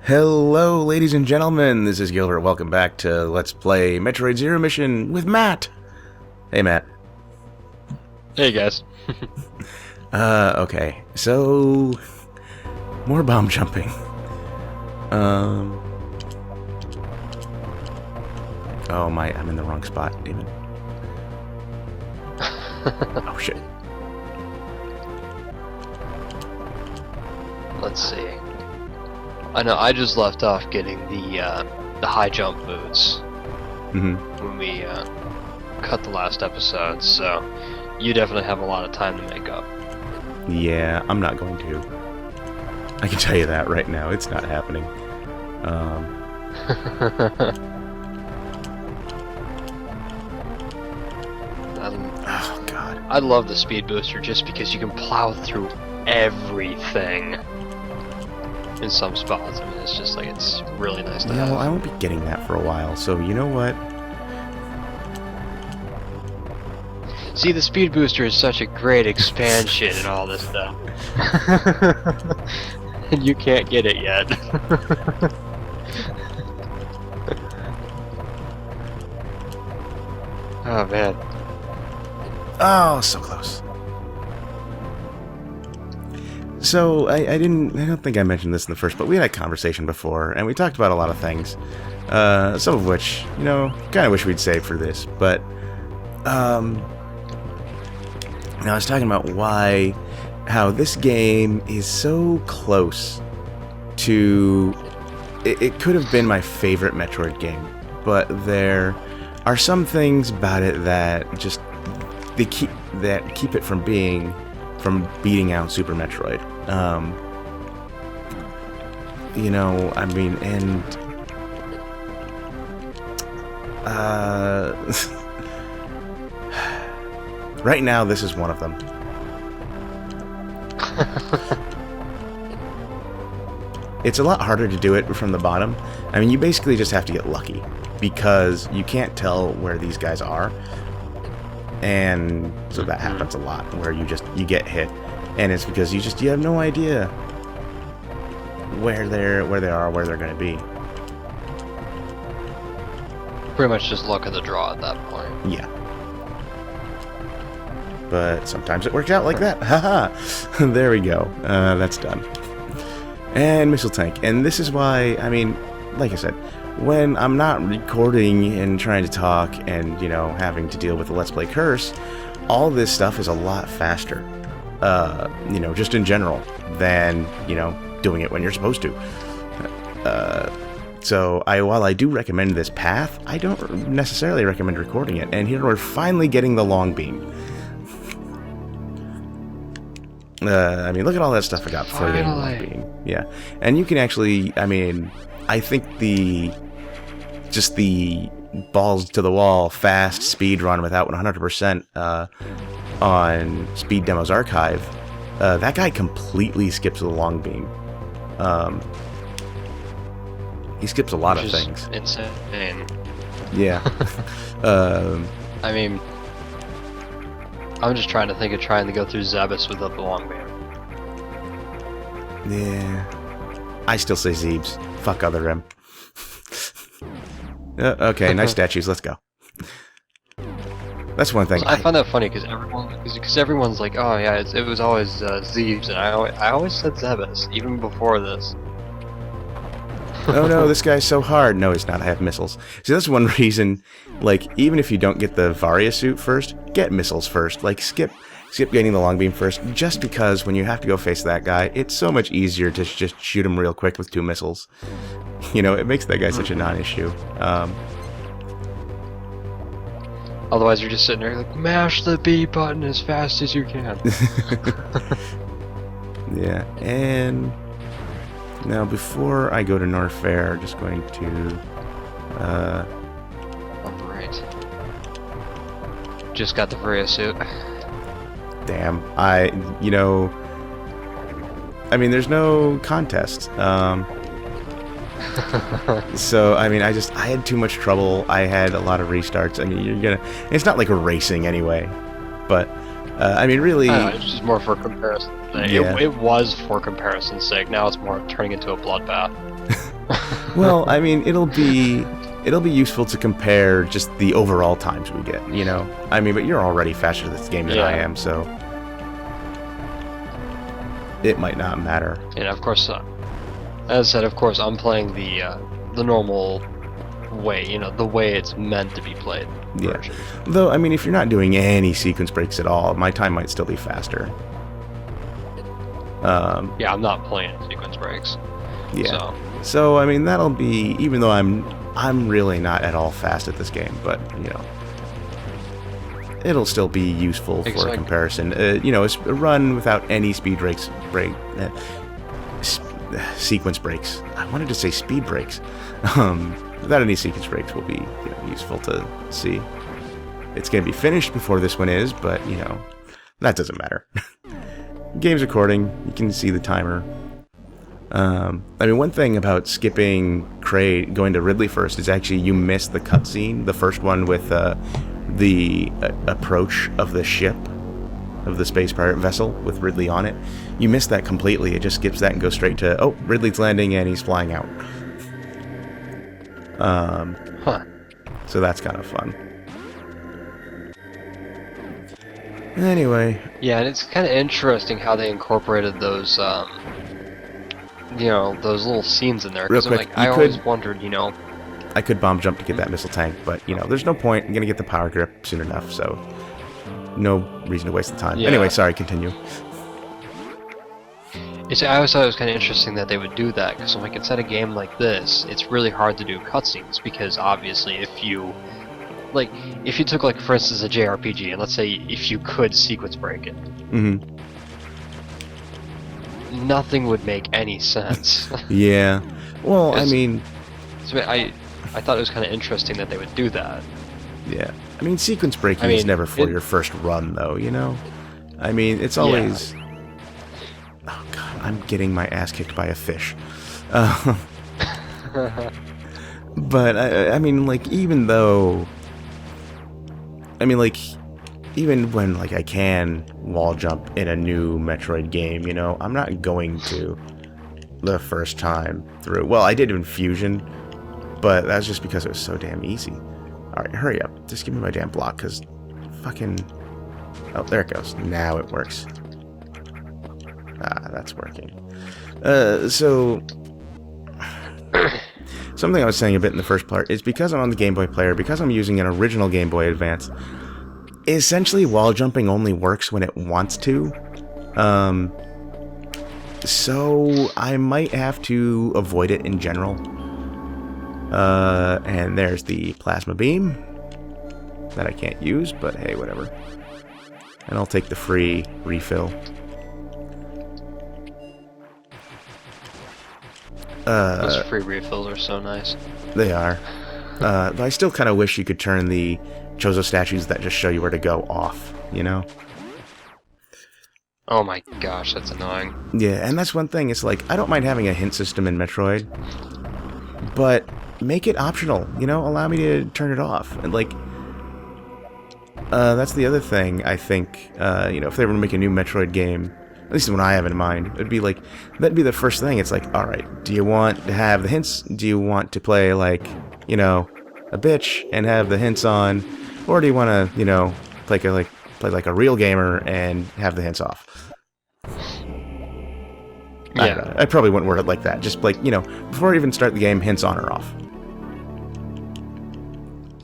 Hello, ladies and gentlemen, this is Gilbert. Welcome back to Let's Play Metroid Zero Mission with Matt. Hey, Matt. Hey, guys. Okay, so... more bomb jumping. Oh, I'm in the wrong spot, even. Oh, shit. Let's see. I know I just left off getting the high jump boots when we cut the last episode, so you definitely have a lot of time to make up. Yeah, I'm not going to. I can tell you that right now. It's not happening. Oh, God. I love the speed booster just because you can plow through everything in some spots. I mean, it's just like, it's really nice to have. No, I won't be getting that for a while, so you know what? See, the speed booster is such a great expansion and all this stuff. And you can't get it yet. Oh, man. Oh, so close. So, I don't think I mentioned this in the first, but we had a conversation before, and we talked about a lot of things. Some of which, you know, kind of wish we'd save for this, but, now I was talking about how this game is so close to, it could have been my favorite Metroid game, but there are some things about it that just, keep it from beating out Super Metroid. You know, I mean, and right now this is one of them. It's a lot harder to do it from the bottom. I mean, you basically just have to get lucky because you can't tell where these guys are. And so that happens a lot where you get hit, and it's because you have no idea where they are, where they're going to be. Pretty much just luck of the draw at that point. Yeah. But sometimes it works out like that. Haha. There we go. That's done. And missile tank. And this is why, I mean, like I said, when I'm not recording and trying to talk and, you know, having to deal with the Let's Play curse, all this stuff is a lot faster, you know, just in general, than, you know, doing it when you're supposed to. So, while I do recommend this path, I don't necessarily recommend recording it. And here we're finally getting the long beam. I mean, look at all that stuff I got before getting the long beam. Yeah. And you can actually, I mean, I think just the balls to the wall fast speed run without 100% on Speed Demos Archive, that guy completely skips the long beam. He skips a lot of things. Insane. Yeah. I mean, I'm just trying to trying to go through Samus without the long beam. Yeah. I still say Zeebs. Fuck other M. Okay, nice statues. Let's go. That's one thing. I find that funny because everyone's like, oh yeah, it was always Zeebs, and I always said Samus even before this. Oh no, this guy's so hard. No, he's not. I have missiles. See, that's one reason. Like, even if you don't get the Varia suit first, get missiles first. Like, skip getting the long beam first, just because when you have to go face that guy, it's so much easier to just shoot him real quick with 2 missiles. You know, it makes that guy such a non-issue. Otherwise, you're just sitting there like, mash the B button as fast as you can. Yeah, and now before I go to North Fair, I'm just going to Alright. Just got the Varia suit. Damn, you know, I mean, there's no contest. So, I mean, I had too much trouble. I had a lot of restarts. I mean, it's not like a racing anyway, but I mean, really... it's just more for comparison. Yeah. It was for comparison's sake. Now it's more turning into a bloodbath. Well, I mean, it'll be useful to compare just the overall times we get, you know? I mean, but you're already faster at this game than I am, so... it might not matter. And of course, as I said, of course, I'm playing the normal way, you know, the way it's meant to be played. Yeah. Though, I mean, if you're not doing any sequence breaks at all, my time might still be faster. Yeah, I'm not playing sequence breaks. Yeah. So I mean, that'll be, even though I'm really not at all fast at this game, but you know, it'll still be useful for a comparison. You know, a run without any sequence breaks. I wanted to say speed breaks. Without any sequence breaks will be, you know, useful to see. It's going to be finished before this one is, but you know, that doesn't matter. Game's recording. You can see the timer. I mean, one thing about skipping Kraid, going to Ridley first, is actually you miss the cutscene, the first one with the approach of the ship, of the space pirate vessel with Ridley on it. You miss that completely. It just skips that and goes straight to, oh, Ridley's landing and he's flying out. So that's kind of fun. Anyway. Yeah, and it's kind of interesting how they incorporated those, you know, those little scenes in there. Real quick, like, I always wondered, you know... I could bomb jump to get that missile tank, but, you know, there's no point. I'm going to get the power grip soon enough, so no reason to waste the time. Yeah. Anyway, sorry, continue. I always thought it was kind of interesting that they would do that, because I'm like, inside a game like this, it's really hard to do cutscenes, because obviously if you took, like, for instance, a JRPG, and let's say if you could sequence break it, nothing would make any sense. Yeah. Well, I mean... So I thought it was kind of interesting that they would do that. Yeah. I mean, sequence breaking is never for your first run, though, you know? I mean, it's always... Yeah. Oh, God, I'm getting my ass kicked by a fish. But, I mean, like, even though... I mean, like, even when, like, I can wall jump in a new Metroid game, you know, I'm not going to the first time through. Well, I did in Fusion, but that's just because it was so damn easy. Alright, hurry up. Just give me my damn block, because fucking... Oh, there it goes. Now it works. Ah, that's working. So... Something I was saying a bit in the first part is because I'm on the Game Boy player, because I'm using an original Game Boy Advance, essentially wall jumping only works when it wants to. So I might have to avoid it in general. And there's the plasma beam that I can't use, but hey, whatever. And I'll take the free refill. Those free refills are so nice. They are. But I still kind of wish you could turn the Chozo statues that just show you where to go off, you know? Oh my gosh, that's annoying. Yeah, and that's one thing. It's like, I don't mind having a hint system in Metroid, but make it optional, you know? Allow me to turn it off. And, like, that's the other thing, I think, you know, if they were to make a new Metroid game, at least the one I have in mind, it'd be like, that'd be the first thing. It's like, alright, do you want to have the hints? Do you want to play, like, you know, a bitch and have the hints on? Or do you want to, you know, play like a real gamer and have the hints off? Yeah. I probably wouldn't word it like that. Just like, you know, before I even start the game, hints on or off.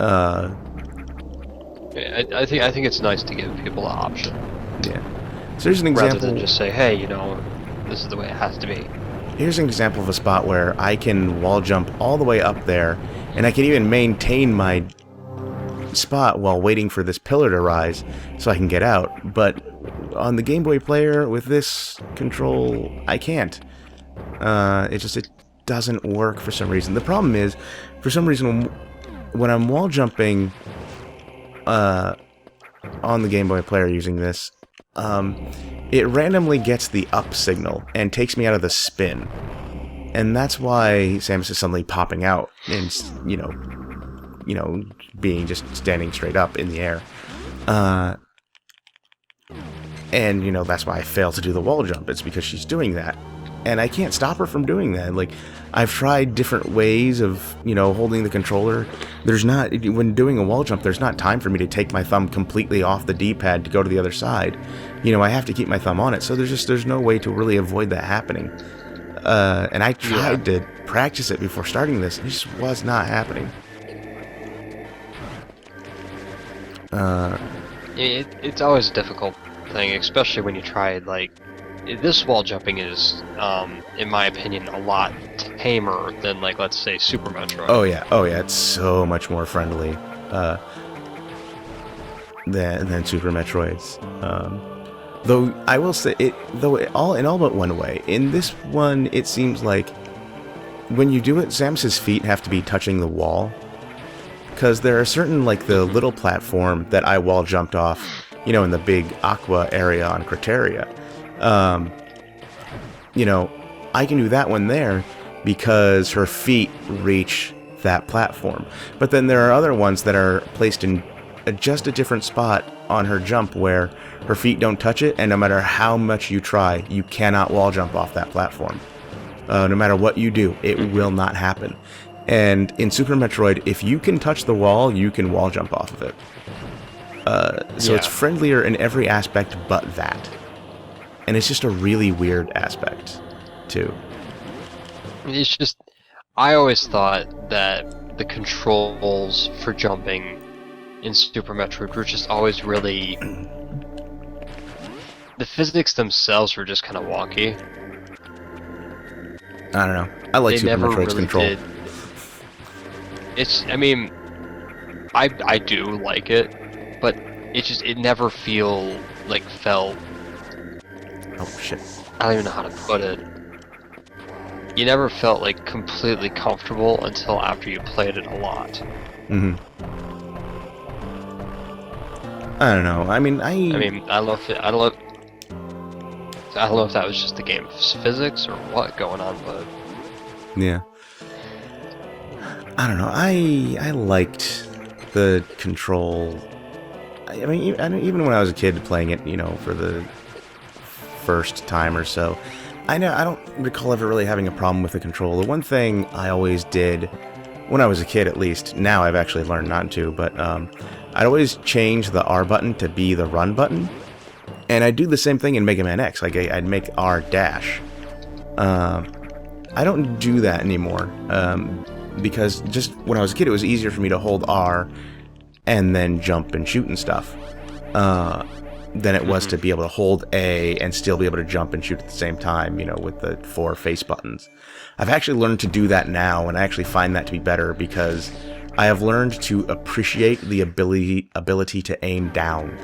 I think it's nice to give people an option. Yeah. So here's an example. Rather than just say, hey, you know, this is the way it has to be. Here's an example of a spot where I can wall jump all the way up there, and I can even maintain my spot while waiting for this pillar to rise so I can get out. But on the Game Boy player with this control, I can't. It doesn't work for some reason. The problem is, for some reason, when I'm wall jumping on the Game Boy player using this, it randomly gets the up signal and takes me out of the spin. And that's why Samus is suddenly popping out and, you know, being just standing straight up in the air. And, you know, that's why I fail to do the wall jump. It's because she's doing that. And I can't stop her from doing that. Like, I've tried different ways of, you know, holding the controller. There's not, when doing a wall jump, there's not time for me to take my thumb completely off the D-pad to go to the other side. You know, I have to keep my thumb on it. So there's no way to really avoid that happening. And I tried to practice it before starting this. It just was not happening. It's always a difficult thing, especially when you try, like, this wall jumping is, in my opinion, a lot tamer than, like, let's say Super Metroid. Oh yeah, it's so much more friendly than Super Metroid's. Though I will say all in all but one way. In this one, it seems like when you do it, Samus's feet have to be touching the wall, because there are certain, like, the little platform that I wall jumped off, you know, in the big aqua area on Criteria. You know, I can do that one there because her feet reach that platform. But then there are other ones that are placed in just a different spot on her jump where her feet don't touch it, and no matter how much you try, you cannot wall jump off that platform. No matter what you do, it will not happen. And in Super Metroid, if you can touch the wall, you can wall jump off of it. So it's friendlier in every aspect but that. And it's just a really weird aspect, too. It's just, I always thought that the controls for jumping in Super Metroid were just always really... the physics themselves were just kind of wonky. I don't know. I like Super Metroid's control. Did. It's, I mean, I do like it, but it never felt... Oh, shit. I don't even know how to put it. You never felt, like, completely comfortable until after you played it a lot. Mm-hmm. I don't know. I mean, I don't know if that was just the game's physics or what going on, but yeah. I don't know. I liked the control. I mean, even when I was a kid playing it, you know, for the first time or so, I don't recall ever really having a problem with the control. The one thing I always did, when I was a kid at least, now I've actually learned not to, but I'd always change the R button to be the run button, and I'd do the same thing in Mega Man X. Like, I'd make R dash. I don't do that anymore, because just when I was a kid, it was easier for me to hold R and then jump and shoot and stuff. Than it was to be able to hold A and still be able to jump and shoot at the same time, you know, with the 4 face buttons. I've actually learned to do that now, and I actually find that to be better because I have learned to appreciate the ability to aim down.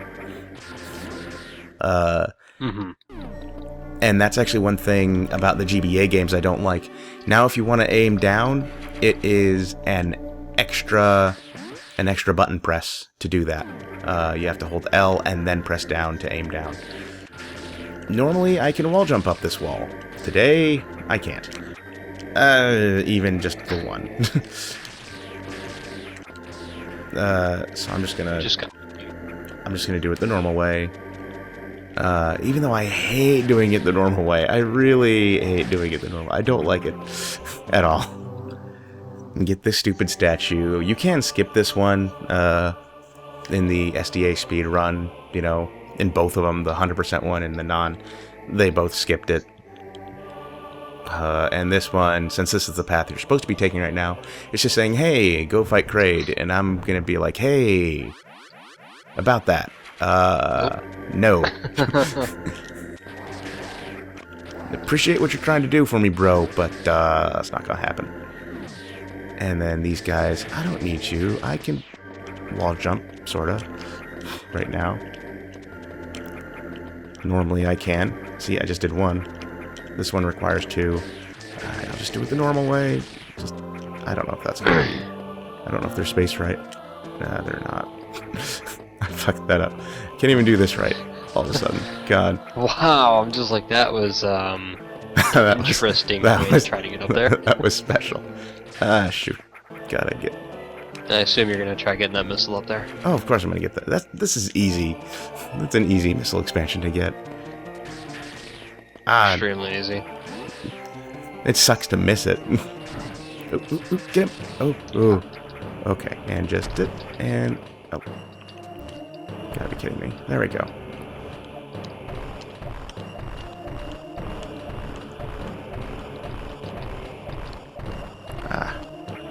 And that's actually one thing about the GBA games I don't like. Now, if you want to aim down, it is an extra button press to do that. You have to hold L and then press down to aim down. Normally, I can wall jump up this wall. Today, I can't. Even just the one. So I'm just gonna do it the normal way. Even though I hate doing it the normal way. I really hate doing it the normal way. I don't like it at all. Get this stupid statue. You can skip this one in the SDA speed run, you know, in both of them, the 100% one and the non. They both skipped it. And this one, since this is the path you're supposed to be taking right now, it's just saying, hey, go fight Kraid. And I'm going to be like, hey, about that. No. Appreciate what you're trying to do for me, bro, but that's not going to happen. And then these guys, I don't need you. I can wall jump, sorta, right now. Normally I can. See, I just did one. This one requires 2. Alright, I'll just do it the normal way. I don't know if that's good. I don't know if they're spaced right. Nah, they're not. I fucked that up. Can't even do this right all of a sudden. God. Wow, I'm just like, that was interesting way to try to get up there. That was special. Ah, shoot. Gotta get I assume you're gonna try getting that missile up there. Oh, of course I'm gonna get that. This is easy. That's an easy missile expansion to get. Extremely easy. It sucks to miss it. Ooh, get him. Oh. Okay, and just it, and... Oh. Gotta be kidding me. There we go.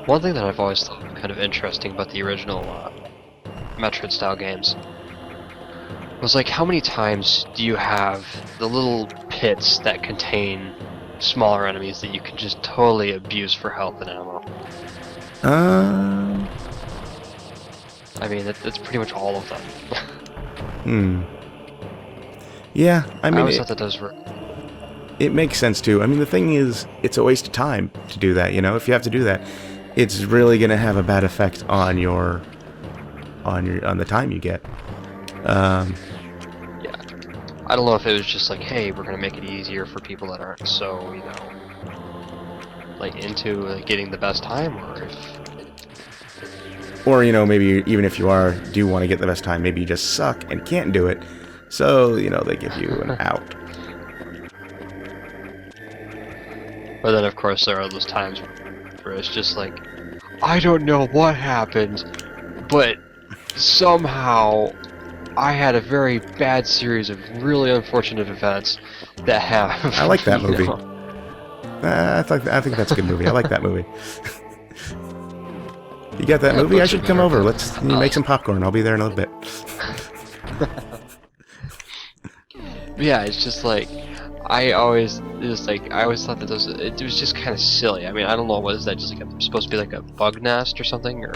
One thing that I've always thought kind of interesting about the original Metroid-style games was like, how many times do you have the little pits that contain smaller enemies that you can just totally abuse for health and ammo? I mean, it's pretty much all of them. Yeah, I mean, I always thought that those were... It makes sense too. I mean, the thing is, it's a waste of time to do that. You know, if you have to do that, it's really going to have a bad effect on the time you get. Yeah, I don't know if it was just like, hey, we're going to make it easier for people that aren't so, you know, like into getting the best time, or you know, maybe even if you do want to get the best time, maybe you just suck and can't do it. So you know, they give you an out. But then, of course, there are those times where it's just like, I don't know what happened, but somehow I had a very bad series of really unfortunate events that have... I like that movie. I think that's a good movie. I like that movie. You got that movie? I should come over. Let's make some popcorn. I'll be there in a little bit. Yeah, it's just like... I always thought that it was just kind of silly. I mean, I don't know, what is that, just like supposed to be like a bug nest or something, or?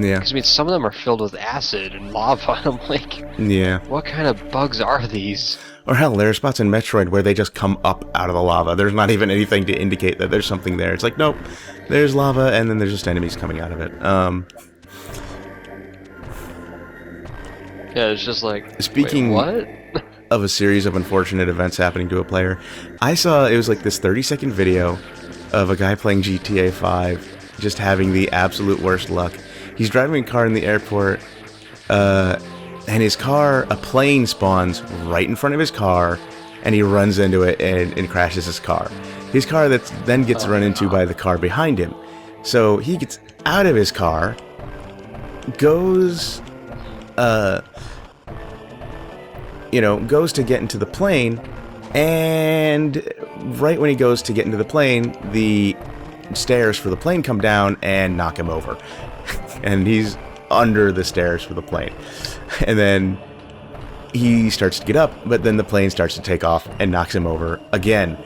Yeah. Because I mean, some of them are filled with acid and lava. And I'm like, yeah. What kind of bugs are these? Or hell, there are spots in Metroid where they just come up out of the lava. There's not even anything to indicate that there's something there. It's like, nope, there's lava, and then there's just enemies coming out of it. Yeah, it's just like. Speaking. Wait, what? Of a series of unfortunate events happening to a player, I saw it was like this 30-second video of a guy playing GTA 5 just having the absolute worst luck. He's driving a car in the airport, and his car, a plane spawns right in front of his car, and he runs into it and crashes his car. His car then gets run into by the car behind him. So he gets out of his car, goes to get into the plane, and right when he goes to get into the plane, the stairs for the plane come down and knock him over. And he's under the stairs for the plane. And then he starts to get up, but then the plane starts to take off and knocks him over again.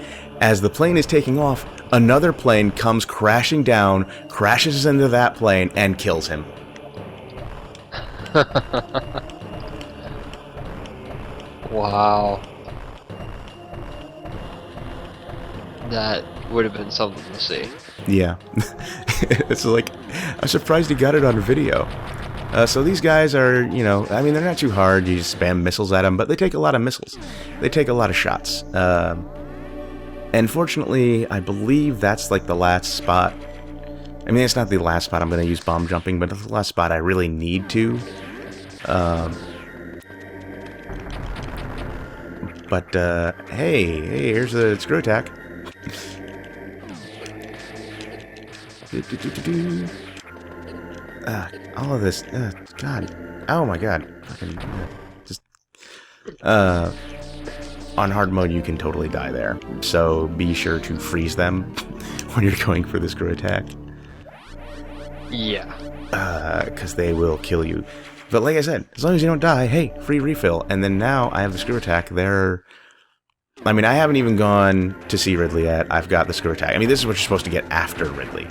As the plane is taking off, another plane comes crashing down, crashes into that plane, and kills him. Wow. That would have been something to see. Yeah. It's like, I'm surprised he got it on video. So these guys are, I mean, they're not too hard. You just spam missiles at them, but they take a lot of missiles. They take a lot of shots. And fortunately, I believe that's like the last spot. I mean, it's not the last spot I'm going to use bomb jumping, but it's the last spot I really need to. But, hey, here's a screw attack. All of this, God, oh my God, fucking, on hard mode you can totally die there, so be sure to freeze them when you're going for the screw attack. Yeah. Because they will kill you. But like I said, as long as you don't die, hey, free refill. And then now I have the screw attack. I mean, I haven't even gone to see Ridley yet. I've got the screw attack. I mean, this is what you're supposed to get after Ridley.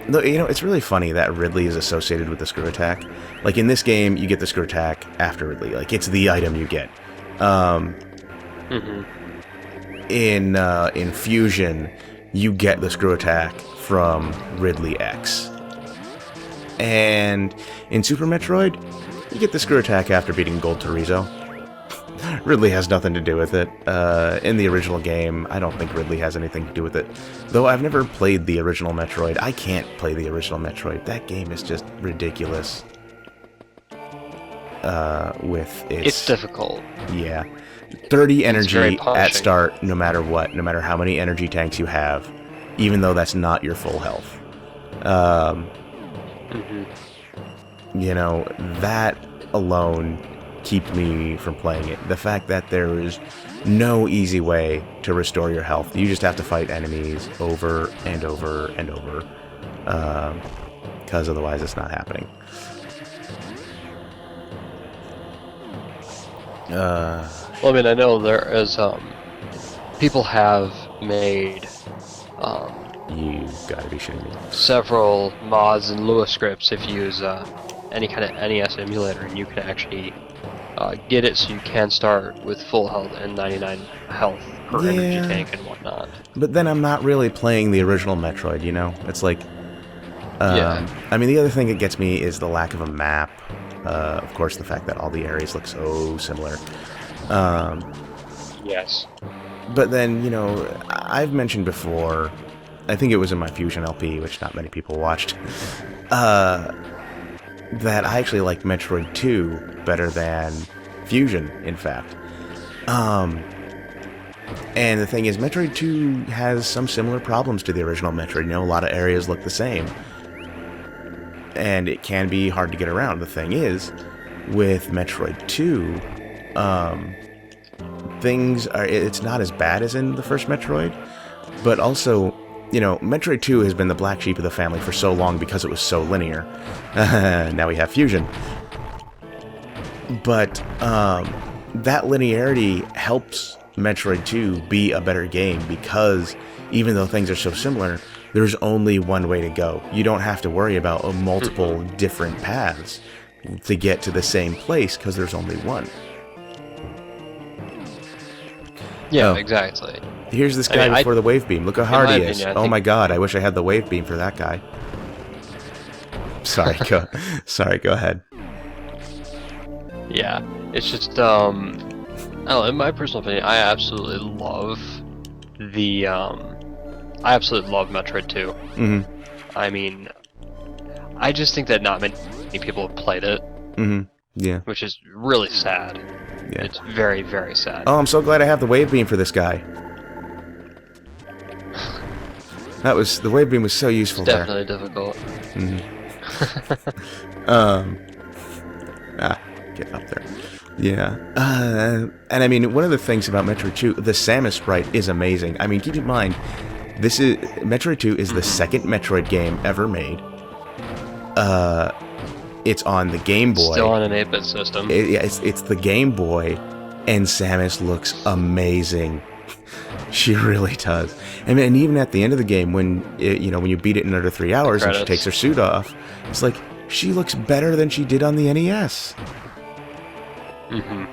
It's really funny that Ridley is associated with the screw attack. Like, in this game, you get the screw attack after Ridley. Like, it's the item you get. In Fusion, you get the screw attack from Ridley X. And in Super Metroid, you get the screw attack after beating Gold Torizo. Ridley has nothing to do with it. In the original game, I don't think Ridley has anything to do with it. Though I've never played the original Metroid. I can't play the original Metroid. That game is just ridiculous. It's difficult. Yeah. 30 energy at start, no matter what. No matter how many energy tanks you have. Even though that's not your full health. You know, that alone keep me from playing it. The fact that there is no easy way to restore your health. You just have to fight enemies over and over and over. Because otherwise it's not happening. Well, I mean, I know there is, people have made, you gotta be shitting me. several mods and Lua scripts if you use, any kind of NES emulator, and you can actually get it so you can start with full health and 99 health per energy tank and whatnot. But then I'm not really playing the original Metroid, you know? It's like... I mean, the other thing that gets me is the lack of a map. Of course, the fact that all the areas look so similar. Yes. But then, you know, I've mentioned before, I think it was in my Fusion LP, which not many people watched, that I actually like Metroid 2 better than Fusion, in fact. And the thing is, Metroid 2 has some similar problems to the original Metroid. You know, a lot of areas look the same. And it can be hard to get around. The thing is, with Metroid 2, it's not as bad as in the first Metroid, but also, you know, Metroid 2 has been the black sheep of the family for so long because it was so linear. Now we have Fusion. But that linearity helps Metroid 2 be a better game because even though things are so similar, there's only one way to go. You don't have to worry about multiple different paths to get to the same place because there's only one. Yeah, exactly. Here's this guy before the wave beam. Look how hard he is. Oh my god, I wish I had the wave beam for that guy. Sorry, go ahead. Yeah, it's just, I don't know, in my personal opinion, I absolutely love Metroid 2. Mm-hmm. I mean, I just think that not many people have played it. Mm-hmm. Yeah. Which is really sad. Yeah. It's very, very sad. Oh, I'm so glad I have the wave beam for this guy. The wave beam was so useful it's definitely difficult. Mm-hmm. Get up there. Yeah. And I mean, one of the things about Metroid 2, the Samus sprite is amazing. I mean, keep in mind, Metroid 2 is the second Metroid game ever made. It's on the Game Boy. Still on an 8-bit system. It's the Game Boy, and Samus looks amazing. She really does. And even at the end of the game, when you beat it in under 3 hours and she takes her suit off, it's like she looks better than she did on the NES. Mm-hmm.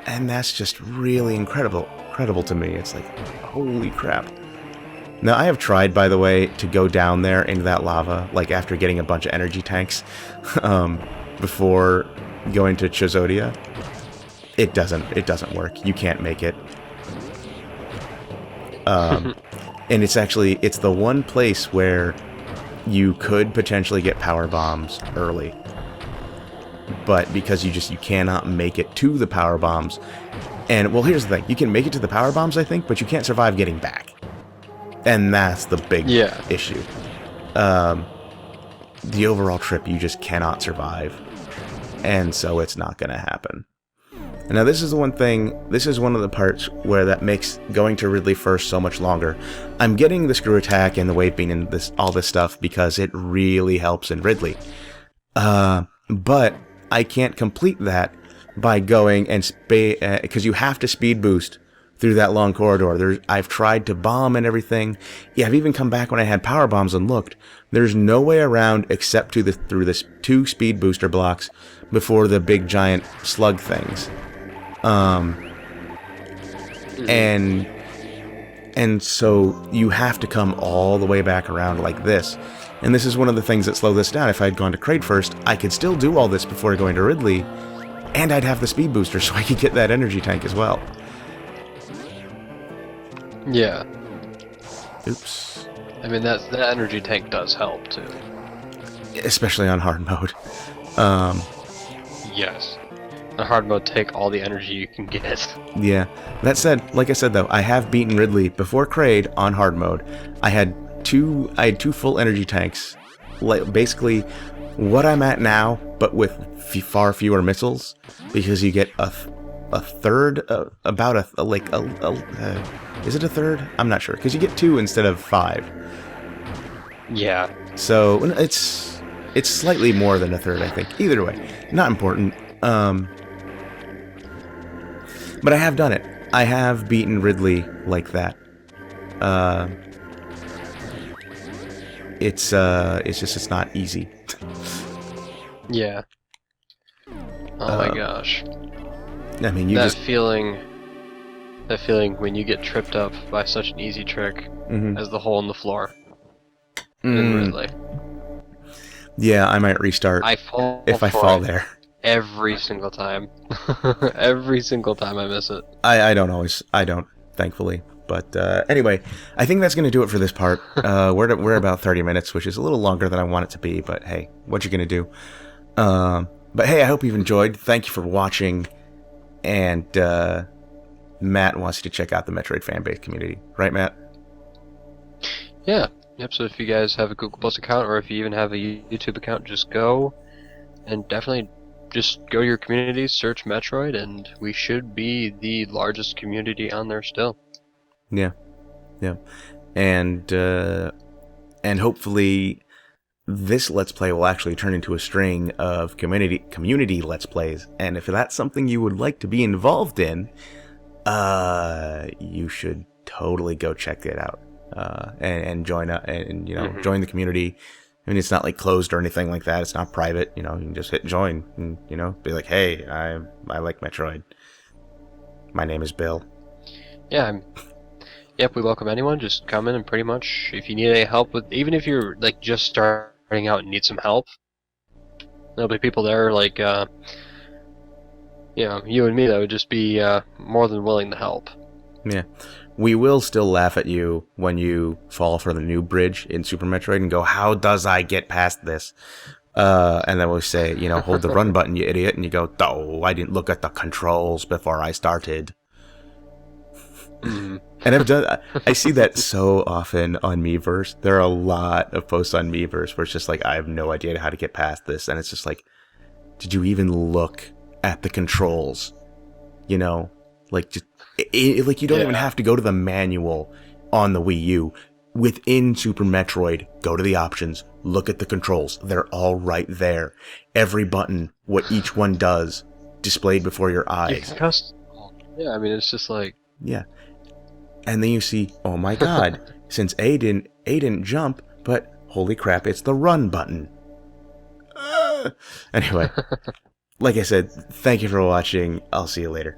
And that's just really incredible to me. It's like, holy crap. Now, I have tried, by the way, to go down there into that lava, like after getting a bunch of energy tanks, before going to Chozodia. It doesn't work. You can't make it. And it's the one place where you could potentially get power bombs early. But because you cannot make it to the power bombs. And, well, here's the thing. You can make it to the power bombs, I think, but you can't survive getting back. And that's the big issue. The overall trip, you just cannot survive. And so it's not going to happen. And now this is one of the parts where that makes going to Ridley first so much longer. I'm getting the screw attack and the wave beam and all this stuff because it really helps in Ridley. But I can't complete that by going and because you have to speed boost through that long corridor. I've tried to bomb and everything. Yeah, I've even come back when I had power bombs and looked. There's no way around except through this 2 speed booster blocks before the big giant slug things. And so you have to come all the way back around like this. And this is one of the things that slow this down. If I had gone to Kraid first, I could still do all this before going to Ridley, And I'd have the speed booster, so I could get that energy tank as well. Yeah. Oops. I mean, that energy tank does help, too. Especially on hard mode. Yes. On hard mode, take all the energy you can get. Yeah. That said, like I said though, I have beaten Ridley before Kraid on hard mode. I had two full energy tanks. Like basically what I'm at now, but with far fewer missiles, because you get a third, is it a third? I'm not sure, because you get 2 instead of 5. Yeah. So it's slightly more than a third, I think. Either way, not important. But I have done it. I have beaten Ridley like that. It's not easy. Yeah. Oh my gosh. I mean, that feeling when you get tripped up by such an easy trick as the hole in the floor. Ridley. Yeah, I might restart if I fall there. Every single time. Every single time I miss it. I don't, thankfully. But anyway, I think that's going to do it for this part. We're about 30 minutes, which is a little longer than I want it to be, but hey, what you going to do? But hey, I hope you've enjoyed. Thank you for watching. And Matt wants you to check out the Metroid Fanbase Community. Right, Matt? Yeah. Yep, so if you guys have a Google Plus account, or if you even have a YouTube account, just go and definitely just go to your community, search Metroid, and we should be the largest community on there still. Yeah. And hopefully this Let's Play will actually turn into a string of community Let's Plays. And if that's something you would like to be involved in, you should totally go check it out. And join join the community. I mean, it's not like closed or anything like that. It's not private. You can just hit join and be like, hey, I like Metroid. My name is Bill. Yeah. Yep, we welcome anyone. Just come in and pretty much, if you need any help with, even if you're like just starting out and need some help, there'll be people there like you and me that would just be more than willing to help. Yeah. We will still laugh at you when you fall for the new bridge in Super Metroid and go, how does I get past this? And then we'll say, hold the run button, you idiot. And you go, oh, I didn't look at the controls before I started. And I see that so often on Miiverse. There are a lot of posts on Miiverse where it's just like, I have no idea how to get past this. And it's just like, did you even look at the controls? Like, just... like you don't even have to go to the manual on the Wii U. Within Super Metroid, go to the options, look at the controls. They're all right there. Every button, what each one does, displayed before your eyes. Yeah, I mean, it's just like... Yeah. And then you see, oh my god, since A didn't jump, but holy crap, it's the run button. Anyway, like I said, thank you for watching. I'll see you later.